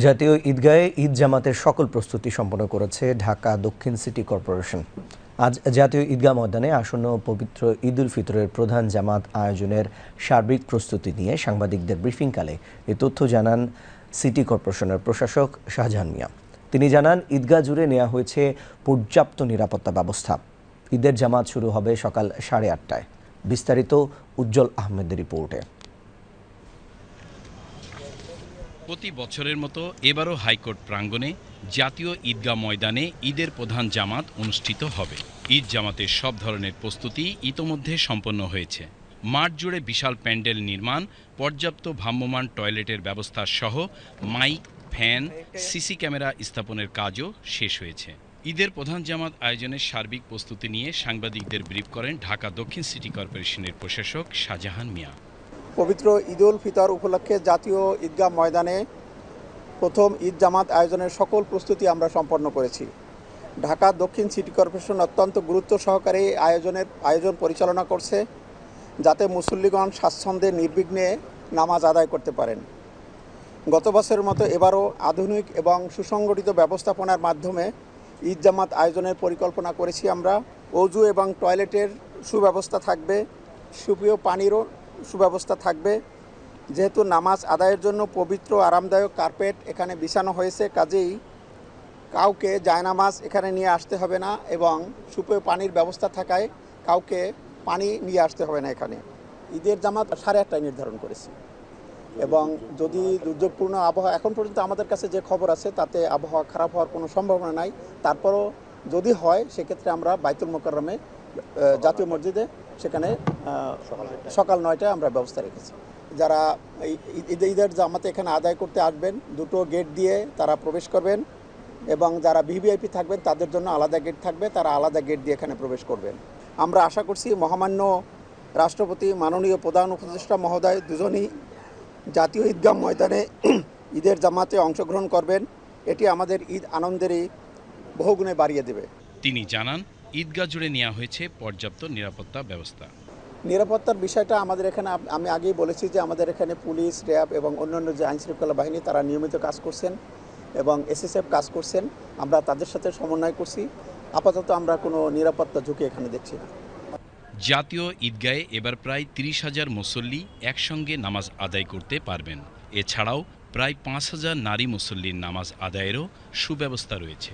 জাতীয় ঈদগাহে ঈদ জামাতের সকল প্রস্তুতি সম্পন্ন করেছে ঢাকা দক্ষিণ সিটি কর্পোরেশন। আজ জাতীয় ঈদগাহ ময়দানে আসন্ন পবিত্র ঈদ উল ফিতরের প্রধান জামাত আয়োজনের সার্বিক প্রস্তুতি নিয়ে সাংবাদিকদের ব্রিফিংকালে এ তথ্য জানান সিটি কর্পোরেশনের প্রশাসক শাহজাহান মিয়া। তিনি জানান, ঈদগাহ জুড়ে নেওয়া হয়েছে পর্যাপ্ত নিরাপত্তা ব্যবস্থা। ঈদের জামাত শুরু হবে সকাল 8:30টায়। বিস্তারিত উজ্জ্বল আহমেদের রিপোর্টে। প্রতি বছরের মতো এবারও হাইকোর্ট প্রাঙ্গণে জাতীয় ঈদগাহ ময়দানে ঈদের প্রধান জামাত অনুষ্ঠিত হবে। ঈদ জামাতের সব ধরনের প্রস্তুতি ইতোমধ্যে সম্পন্ন হয়েছে। মাঠ জুড়ে বিশাল প্যান্ডেল নির্মাণ, পর্যাপ্ত ভ্রাম্যমাণ টয়লেটের ব্যবস্থা সহ মাইক, ফ্যান, সিসি ক্যামেরা স্থাপনের কাজও শেষ হয়েছে। ঈদের প্রধান জামাত আয়োজনের সার্বিক প্রস্তুতি নিয়ে সাংবাদিকদের ব্রিফ করেন ঢাকা দক্ষিণ সিটি কর্পোরেশনের প্রশাসক শাহজাহান মিয়া। পবিত্র ঈদ উল ফিতর উপলক্ষে জাতীয় ঈদগাহ ময়দানে প্রথম ঈদ জামাত আয়োজনের সকল প্রস্তুতি আমরা সম্পন্ন করেছি। ঢাকা দক্ষিণ সিটি কর্পোরেশন অত্যন্ত গুরুত্ব সহকারে আয়োজন পরিচালনা করছে, যাতে মুসল্লিগণ স্বাচ্ছন্দ্যে নির্বিঘ্নে নামাজ আদায় করতে পারেন। গত বছরের মতো এবারও আধুনিক এবং সুসংগঠিত ব্যবস্থাপনার মাধ্যমে ঈদ জামাত আয়োজনের পরিকল্পনা করেছি আমরা। অজু এবং টয়লেটের সুব্যবস্থা থাকবে, সুপেয় পানিরও সুব্যবস্থা থাকবে। যেহেতু নামাজ আদায়ের জন্য পবিত্র আরামদায়ক কার্পেট এখানে বিছানো হয়েছে, কাজেই কাউকে জায়নামাজ এখানে নিয়ে আসতে হবে না এবং সুপেয় পানির ব্যবস্থা থাকায় কাউকে পানি নিয়ে আসতে হবে না। এখানে ঈদের জামাত 8:30টায় নির্ধারণ করেছি এবং যদি দুর্যোগপূর্ণ আবহাওয়া, এখন পর্যন্ত আমাদের কাছে যে খবর আছে তাতে আবহাওয়া খারাপ হওয়ার কোনো সম্ভাবনা নাই। তারপরও যদি হয় সেক্ষেত্রে আমরা বাইতুল মোকাররমে জাতীয় মসজিদে সেখানে সকাল 9টায় আমরা ব্যবস্থা রেখেছি। যারা ঈদের জামাতে এখানে আদায় করতে আসবেন, দুটো গেট দিয়ে তারা প্রবেশ করবেন এবং যারা ভিভিআইপি থাকবেন তাদের জন্য আলাদা গেট থাকবে, তারা আলাদা গেট দিয়ে এখানে প্রবেশ করবেন। আমরা আশা করছি মহামান্য রাষ্ট্রপতি, মাননীয় প্রধান উপদেষ্টা মহোদয় দুজনই জাতীয় ঈদগাহ ময়দানে ঈদের জামাতে অংশগ্রহণ করবেন। এটি আমাদের ঈদ আনন্দেরই বহুগুণে বাড়িয়ে দেবে। তিনি জানান, ঈদগাহ জুড়ে নেওয়া হয়েছে পর্যাপ্ত নিরাপত্তা ব্যবস্থা। নিরাপত্তার বিষয়টা আমাদের এখানে আমি আগেই বলেছি যে আমাদের এখানে পুলিশ, র্যাব এবং অন্যান্য যে আইনশৃঙ্খলা বাহিনী তারা নিয়মিত কাজ করছেন এবং এসএসএফ কাজ করছেন। আমরা তাদের সাথে সমন্বয় করছি। আপাতত আমরা কোনো নিরাপত্তা ঝুঁকি এখানে দেখছি না। জাতীয় ঈদগাহে এবার প্রায় 30,000 মুসল্লি একসঙ্গে নামাজ আদায় করতে পারবেন। এছাড়াও প্রায় 5,000 নারী মুসল্লির নামাজ আদায়েরও সুব্যবস্থা রয়েছে।